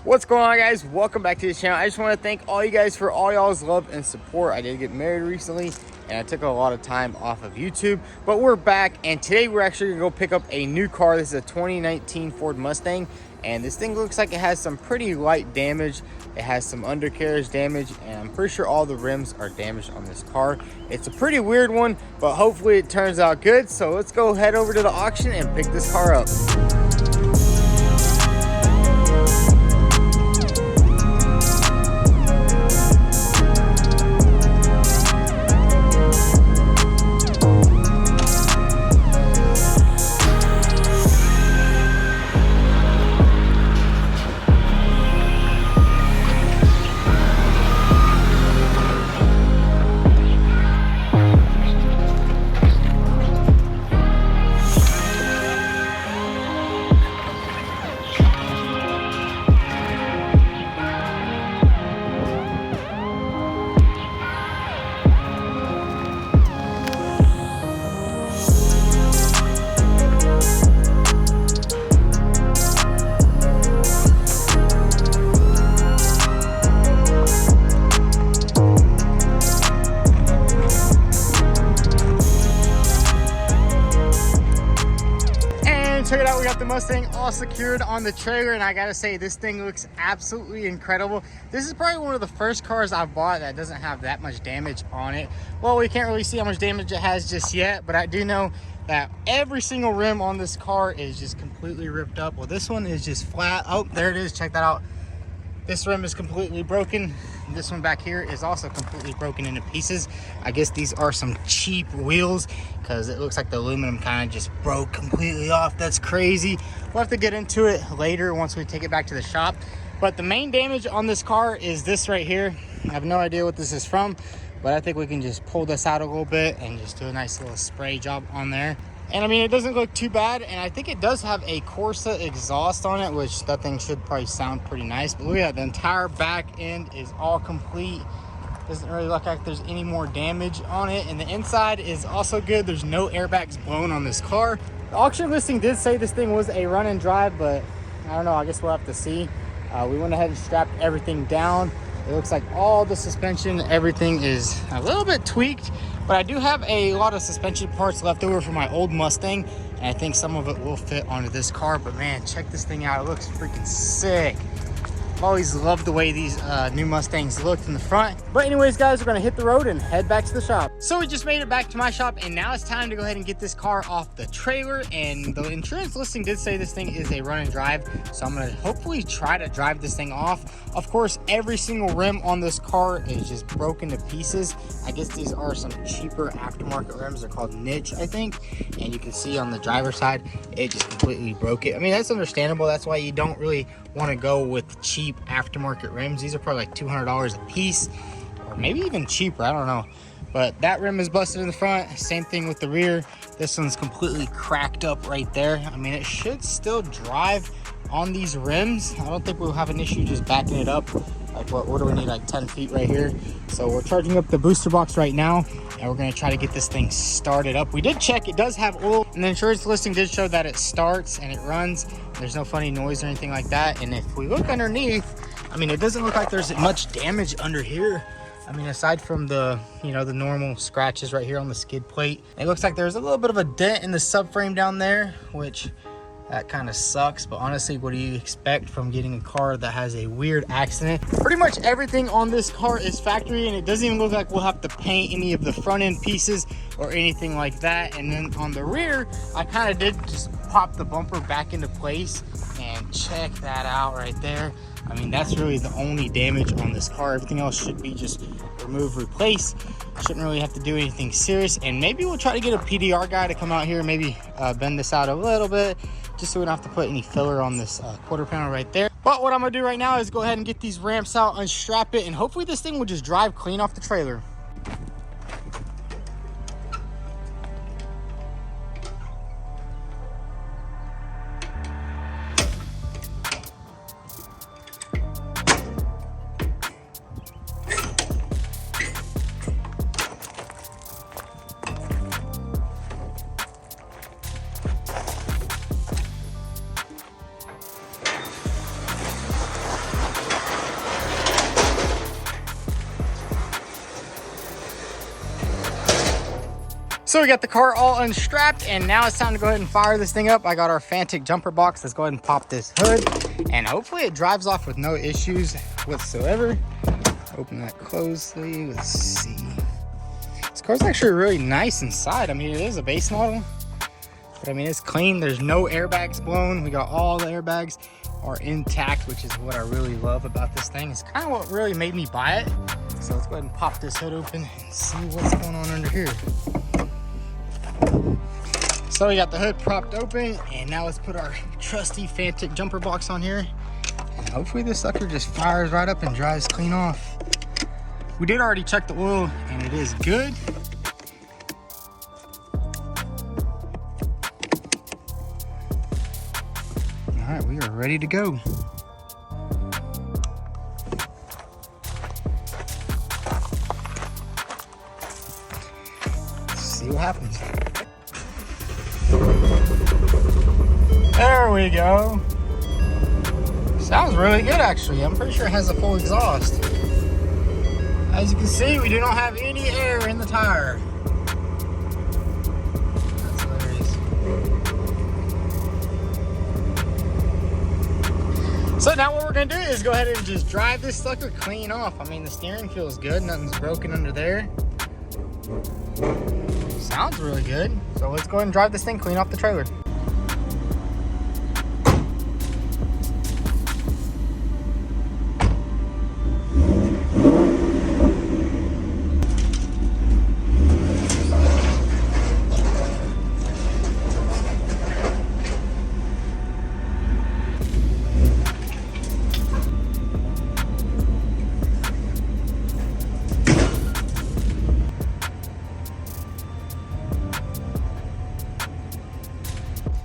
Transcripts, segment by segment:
What's going on, guys? Welcome back to the channel. I just want to thank all you guys for all y'all's love and support. I did get married recently and I took a lot of time off of YouTube, but we're back, and today we're actually gonna go pick up a new car. This is a 2019 Ford Mustang, and this thing looks like it has some pretty light damage. It has some undercarriage damage, and I'm pretty sure all the rims are damaged on this car. It's a pretty weird one, but hopefully it turns out good. So let's go head over to the auction and pick this car up. Check it out, we got the Mustang all secured on the trailer, and I gotta say, this thing looks absolutely incredible. This is probably one of the first cars I've bought that doesn't have that much damage on it. Well, we can't really see how much damage it has just yet, but I do know that every single rim on this car is just completely ripped up. Well, this one is just flat. Oh, there it is, check that out. This rim is completely broken. This one back here is also completely broken into pieces. I guess these are some cheap wheels because it looks like the aluminum kind of just broke completely off. That's crazy. We'll have to get into it later once we take it back to the shop. But the main damage on this car is this right here. I have no idea what this is from, but I think we can just pull this out a little bit and just do a nice little spray job on there. And I mean, it doesn't look too bad, and I think it does have a Corsa exhaust on it, which that thing should probably sound pretty nice. But look at that, the entire back end is all complete. Doesn't really look like there's any more damage on it, and the inside is also good. There's no airbags blown on this car. The auction listing did say this thing was a run and drive, but I don't know, I guess we'll have to see. We went ahead and strapped everything down. It looks like all the suspension, everything is a little bit tweaked, but I do have a lot of suspension parts left over from my old Mustang, and I think some of it will fit onto this car. But man, check this thing out. It looks freaking sick. I've always loved the way these new Mustangs looked in the front. But anyways, guys, we're gonna hit the road and head back to the shop. So we just made it back to my shop, and now it's time to go ahead and get this car off the trailer. And the insurance listing did say this thing is a run and drive, so I'm gonna hopefully try to drive this thing off. Of course, every single rim on this car is just broken to pieces. I guess these are some cheaper aftermarket rims. They're called Niche, I think. And you can see on the driver's side, it just completely broke it. I mean, that's understandable. That's why you don't really want to go with cheap aftermarket rims. These are probably like $200 a piece, or maybe even cheaper, I don't know. But that rim is busted in the front. Same thing with the rear. This one's completely cracked up right there. I mean, it should still drive on these rims. I don't think we'll have an issue just backing it up. Like what do we need, like 10 feet right here? So we're charging up the booster box right now, and we're gonna try to get this thing started up. We did check, it does have oil, and the insurance listing did show that it starts and it runs. There's no funny noise or anything like that. And if we look underneath, I mean, it doesn't look like there's much damage under here. I mean, aside from the, you know, the normal scratches right here on the skid plate, it looks like there's a little bit of a dent in the subframe down there, which that kind of sucks. But honestly, what do you expect from getting a car that has a weird accident? Pretty much everything on this car is factory, and it doesn't even look like we'll have to paint any of the front end pieces or anything like that. And then on the rear, I kind of did just pop the bumper back into place, and check that out right there. I mean, that's really the only damage on this car. Everything else should be just remove, replace. Shouldn't really have to do anything serious. And maybe we'll try to get a PDR guy to come out here, maybe bend this out a little bit, just so we don't have to put any filler on this quarter panel right there. But what I'm gonna do right now is go ahead and get these ramps out, unstrap it, and hopefully this thing will just drive clean off the trailer. So we got the car all unstrapped, and now it's time to go ahead and fire this thing up. I got our Fantic jumper box. Let's go ahead and pop this hood, and hopefully it drives off with no issues whatsoever. Open that closely. Let's see. This car's actually really nice inside. I mean, it is a base model, but I mean, it's clean. There's no airbags blown. We got all the airbags are intact, which is what I really love about this thing. It's kind of what really made me buy it. So let's go ahead and pop this hood open and see what's going on under here. So we got the hood propped open, and now let's put our trusty Fantic jumper box on here. And hopefully this sucker just fires right up and drives clean off. We did already check the oil, and it is good. All right, we are ready to go. Let's see what happens. There we go. Sounds really good, actually. I'm pretty sure it has a full exhaust. As you can see, we do not have any air in the tire. That's hilarious. So now what we're gonna do is go ahead and just drive this sucker clean off. I mean, the steering feels good. Nothing's broken under there. Sounds really good. So let's go ahead and drive this thing clean off the trailer.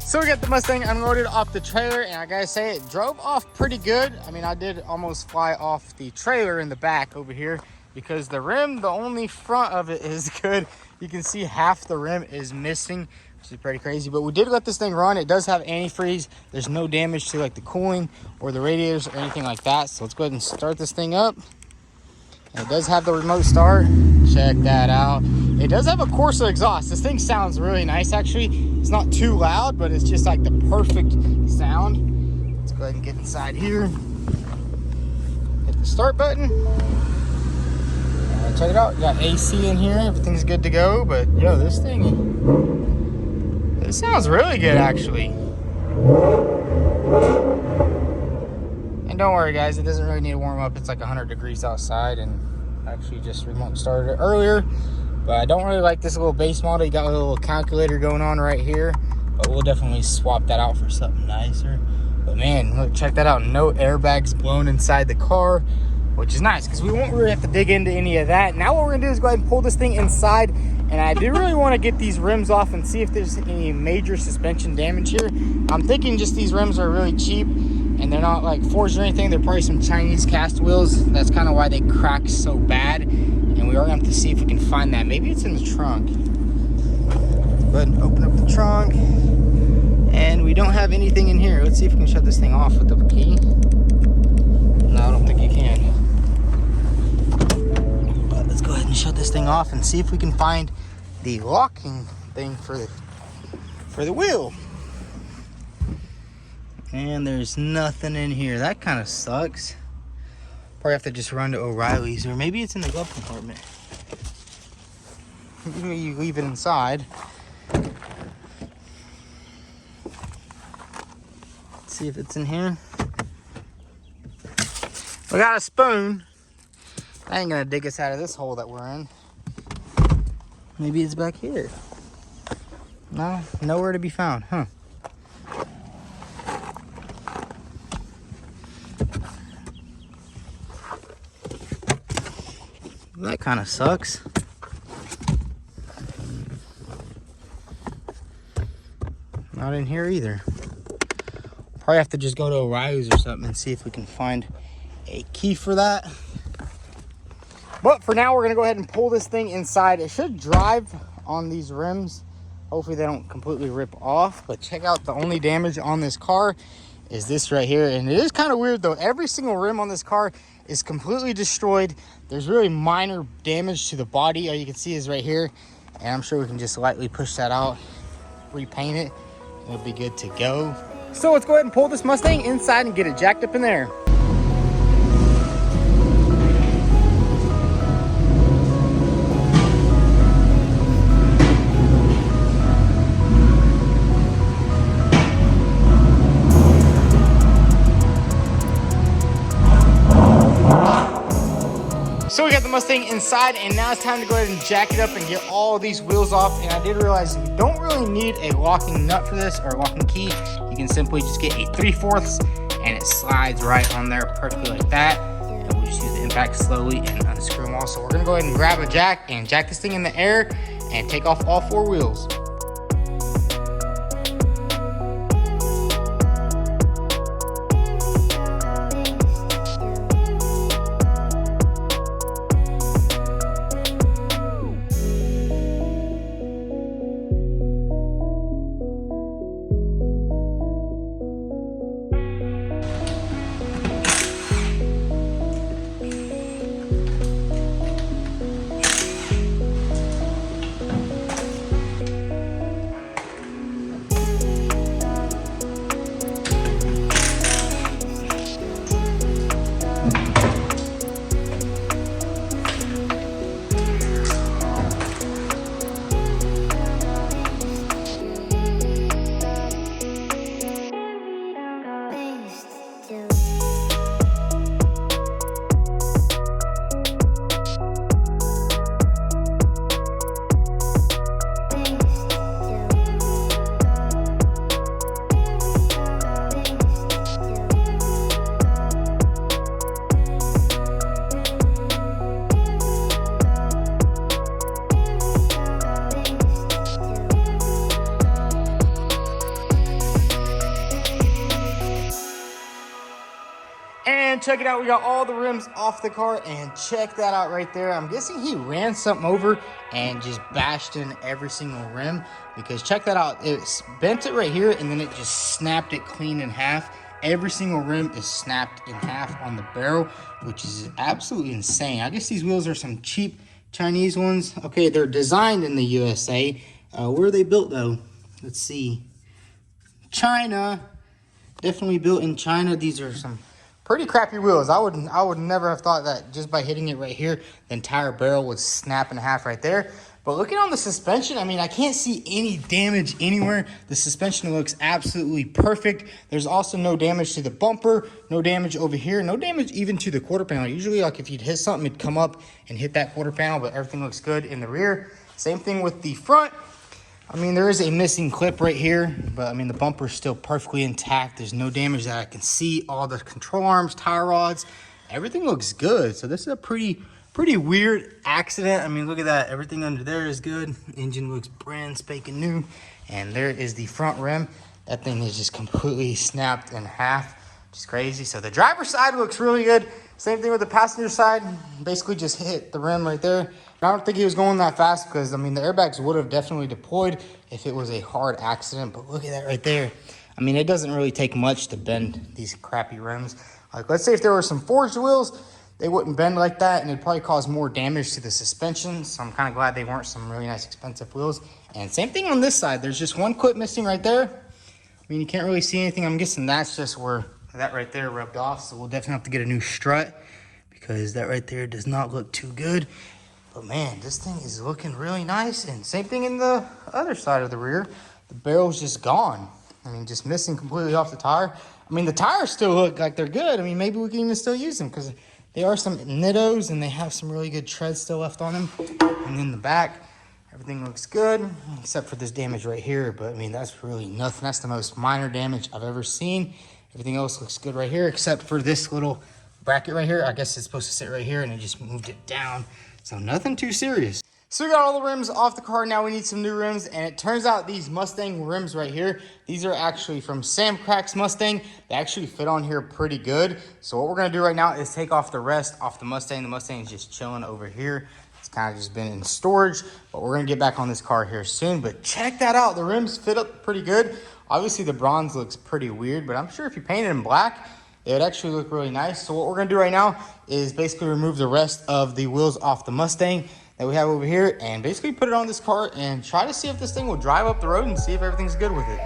So we got the Mustang unloaded off the trailer, and I gotta say, it drove off pretty good. I mean, I did almost fly off the trailer in the back over here because the rim, the only front of it is good. You can see half the rim is missing, which is pretty crazy. But we did let this thing run. It does have antifreeze. There's no damage to like the cooling or the radiators or anything like that. So let's go ahead and start this thing up. And it does have the remote start. Check that out. It does have a Corsa exhaust. This thing sounds really nice, actually. It's not too loud, but it's just like the perfect sound. Let's go ahead and get inside here. Hit the start button. Check it out. We got AC in here. Everything's good to go. But yo, this sounds really good, actually. And don't worry, guys, it doesn't really need to warm up. It's like 100 degrees outside, and actually just remote started it earlier. But I don't really like this little base model. You got a little calculator going on right here, but we'll definitely swap that out for something nicer. But man, look, check that out. No airbags blown inside the car, which is nice because we won't really have to dig into any of that. Now what we're gonna do is go ahead and pull this thing inside, and I do really want to get these rims off and see if there's any major suspension damage here. I'm thinking just these rims are really cheap and they're not like forged or anything. They're probably some Chinese cast wheels. That's kind of why they crack so bad. And we are gonna have to see if we can find that. Maybe it's in the trunk. Go ahead and open up the trunk. And we don't have anything in here. Let's see if we can shut this thing off with the key. No, I don't think you can. But let's go ahead and shut this thing off and see if we can find the locking thing for the wheel. And there's nothing in here. That kind of sucks. Probably have to just run to O'Reilly's, or maybe it's in the glove compartment. Maybe you leave it inside. Let's see if it's in here. We got a spoon. That ain't gonna dig us out of this hole that we're in. Maybe it's back here. No, nowhere to be found, huh? That kind of sucks. Not in here either. Probably have to just go to O'Reilly's or something and see if we can find a key for that. But for now, we're gonna go ahead and pull this thing inside. It should drive on these rims. Hopefully they don't completely rip off. But check out, the only damage on this car is this right here. And it is kind of weird though. Every single rim on this car is completely destroyed. There's really minor damage to the body. All you can see is right here. And I'm sure we can just lightly push that out, repaint it, and it'll be good to go. So let's go ahead and pull this Mustang inside and get it jacked up in there. So we got the Mustang inside, and now it's time to go ahead and jack it up and get all these wheels off. And I did realize you don't really need a locking nut for this, or a locking key. You can simply just get a 3/4 and it slides right on there perfectly like that. And we'll just use the impact slowly and unscrew them all. So we're gonna go ahead and grab a jack and jack this thing in the air and take off all 4 wheels. And check it out, we got all the rims off the car, and check that out right there. I'm guessing he ran something over and just bashed in every single rim, because check that out, it's bent it right here and then it just snapped it clean in half. Every single rim is snapped in half on the barrel, which is absolutely insane. I guess these wheels are some cheap Chinese ones. Okay, they're designed in the USA. Where are they built though? Let's see. China. Definitely built in China. These are some pretty crappy wheels. I would never have thought that just by hitting it right here, the entire barrel would snap in half right there. But looking on the suspension, I mean, I can't see any damage anywhere. The suspension looks absolutely perfect. There's also no damage to the bumper, no damage over here, no damage even to the quarter panel. Usually, like if you'd hit something, it'd come up and hit that quarter panel, but everything looks good in the rear. Same thing with the front. I mean, there is a missing clip right here, but I mean, the bumper's still perfectly intact. There's no damage that I can see. All the control arms, tire rods, everything looks good. So this is a pretty weird accident. I mean, look at that. Everything under there is good. Engine looks brand spanking new. And there is the front rim. That thing is just completely snapped in half. Just crazy. So the driver's side looks really good. Same thing with the passenger side. Basically just hit the rim right there. I don't think he was going that fast because, I mean, the airbags would have definitely deployed if it was a hard accident. But look at that right there. I mean, it doesn't really take much to bend these crappy rims. Like, let's say if there were some forged wheels, they wouldn't bend like that, and it'd probably cause more damage to the suspension. So I'm kind of glad they weren't some really nice expensive wheels. And same thing on this side. There's just one clip missing right there. I mean, you can't really see anything. I'm guessing that's just where that right there rubbed off. So we'll definitely have to get a new strut because that right there does not look too good. But man, this thing is looking really nice. And same thing in the other side of the rear. The barrel's just gone. I mean, just missing completely off the tire. I mean, the tires still look like they're good. I mean, maybe we can even still use them because they are some Nittos and they have some really good tread still left on them. And in the back, everything looks good except for this damage right here. But I mean, that's really nothing. That's the most minor damage I've ever seen. Everything else looks good right here except for this little bracket right here. I guess it's supposed to sit right here and I just moved it down. So nothing too serious. So we got all the rims off the car. Now we need some new rims. And it turns out these Mustang rims right here, these are actually from Sam Crack's Mustang. They actually fit on here pretty good. So what we're gonna do right now is take off the rest off the Mustang. The Mustang is just chilling over here. It's kind of just been in storage, but we're gonna get back on this car here soon. But check that out, the rims fit up pretty good. Obviously the bronze looks pretty weird, but I'm sure if you paint it in black, it would actually look really nice. So what we're gonna do right now is basically remove the rest of the wheels off the Mustang. that we have over here and basically put it on this car and try to see if this thing will drive up the road and see if everything's good with it.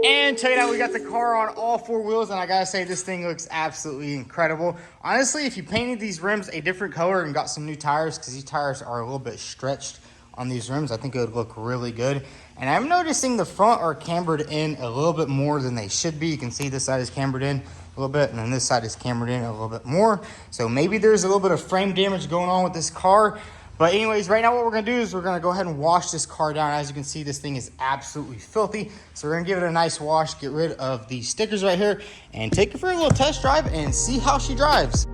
And check it out, we got the car on all four wheels, and I gotta say, this thing looks absolutely incredible. Honestly, if you painted these rims a different color and got some new tires, because these tires are a little bit stretched on these rims, I think it would look really good. And I'm noticing the front are cambered in a little bit more than they should be. You can see this side is cambered in a little bit, and then this side is cambered in a little bit more. So maybe there's a little bit of frame damage going on with this car. But anyways, right now what we're gonna do is we're gonna go ahead and wash this car down. As you can see, this thing is absolutely filthy. So we're gonna give it a nice wash, get rid of the stickers right here, and take it for a little test drive and see how she drives.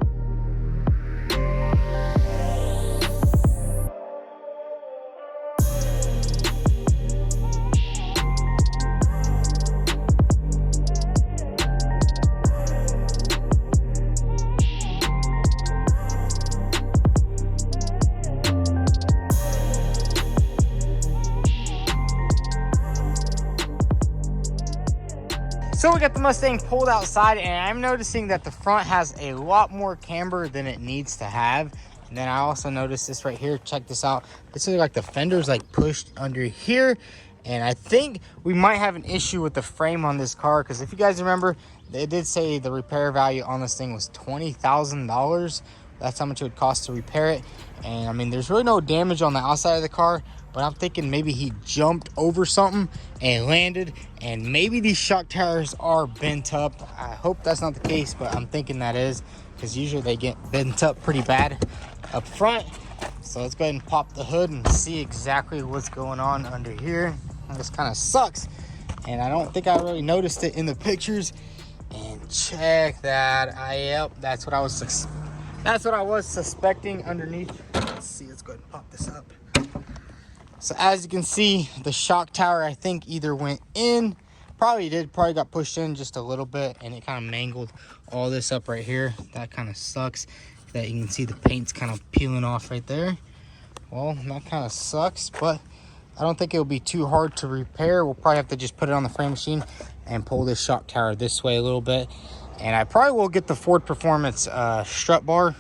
So we got the Mustang pulled outside, and I'm noticing that the front has a lot more camber than it needs to have. And then I also noticed this right here. Check this out. This is like the fender's like pushed under here. And I think we might have an issue with the frame on this car, because if you guys remember, they did say the repair value on this thing was $20,000. That's how much it would cost to repair it. And I mean, there's really no damage on the outside of the car, but I'm thinking maybe he jumped over something and landed, and maybe these shock tires are bent up. I hope that's not the case, but I'm thinking that is, because usually they get bent up pretty bad up front. So let's go ahead and pop the hood and see exactly what's going on under here. This kind of sucks, and I don't think I really noticed it in the pictures. And check that. Yep, that's what I was suspecting underneath. Let's see, let's go ahead and pop this up. So as you can see, the shock tower, I think, either went in, probably got pushed in just a little bit, and it kind of mangled all this up right here. That kind of sucks, that you can see the paint's kind of peeling off right there. Well, that kind of sucks, but I don't think it'll be too hard to repair. We'll probably have to just put it on the frame machine and pull this shock tower this way a little bit. And I probably will get the Ford Performance strut bar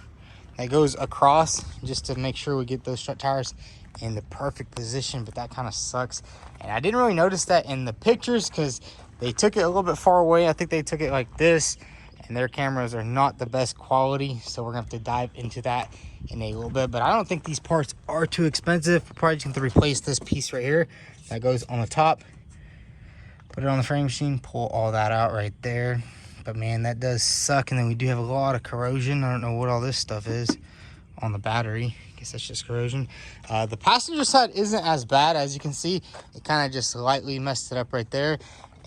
that goes across, just to make sure we get those strut tires in the perfect position. But that kind of sucks, and I didn't really notice that in the pictures because they took it a little bit far away. I think they took it like this, and their cameras are not the best quality, so we're gonna have to dive into that in a little bit. But I don't think these parts are too expensive. We're probably just going to replace this piece right here that goes on the top, put it on the frame machine, pull all that out right there. But man, that does suck. And then we do have a lot of corrosion. I don't know what all this stuff is on the battery. I guess that's just corrosion. The passenger side isn't as bad. As you can see, it kind of just lightly messed it up right there.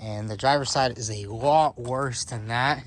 And the driver's side is a lot worse than that.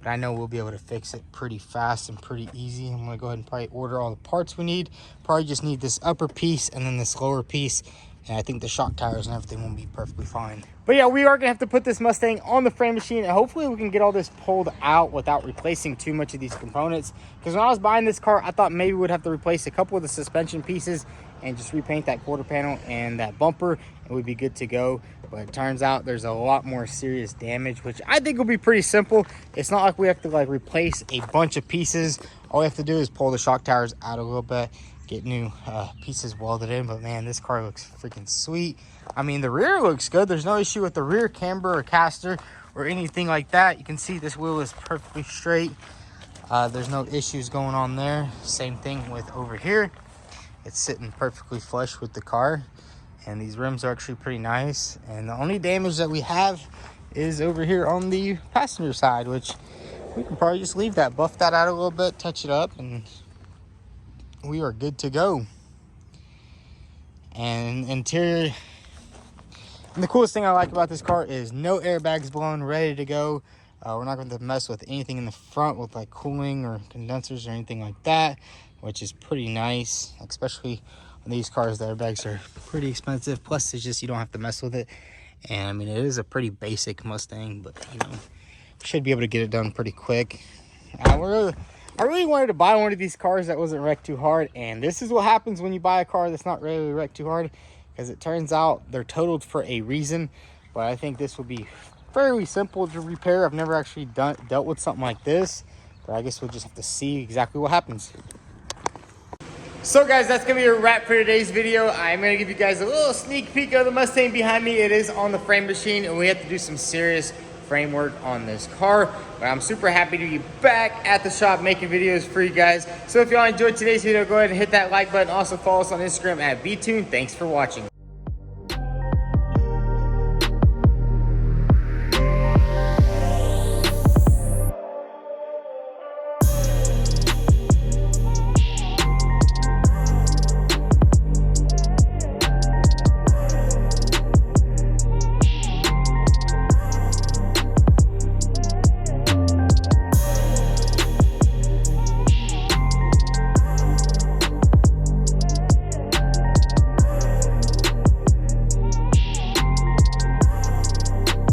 But I know we'll be able to fix it pretty fast and pretty easy. I'm gonna go ahead and probably order all the parts we need. Probably just need this upper piece and then this lower piece. And I think the shock tires and everything will be perfectly fine. But yeah, we are gonna have to put this Mustang on the frame machine, and hopefully we can get all this pulled out without replacing too much of these components. Because when I was buying this car, I thought maybe we'd have to replace a couple of the suspension pieces and just repaint that quarter panel and that bumper, and we'd be good to go. But it turns out there's a lot more serious damage, which I think will be pretty simple. It's not like we have to like replace a bunch of pieces. All we have to do is pull the shock towers out a little bit, get new pieces welded in. But man, this car looks freaking sweet. I mean, the rear looks good. There's no issue with the rear camber or caster or anything like that. You can see this wheel is perfectly straight. There's no issues going on there. Same thing with over here. It's sitting perfectly flush with the car, and these rims are actually pretty nice. And the only damage that we have is over here on the passenger side, which we can probably just leave that, buff that out a little bit, touch it up, and we are good to go. And interior, and the coolest thing I like about this car is no airbags blown, ready to go. We're not going to mess with anything in the front with like cooling or condensers or anything like that, which is pretty nice, especially on these cars. The airbags are pretty expensive, plus it's just you don't have to mess with it. And I mean, it is a pretty basic Mustang, but you know, should be able to get it done pretty quick. I really wanted to buy one of these cars that wasn't wrecked too hard, and this is what happens when you buy a car that's not really wrecked too hard, because it turns out they're totaled for a reason. But I think this will be fairly simple to repair. I've never actually dealt with something like this, but I guess we'll just have to see exactly what happens. So guys, that's gonna be a wrap for today's video. I'm gonna give you guys a little sneak peek of the Mustang behind me. It is on the frame machine, and we have to do some serious framework on this car, but I'm super happy to be back at the shop making videos for you guys. So if y'all enjoyed today's video, go ahead and hit that like button. Also follow us on Instagram at vTuned. Thanks for watching.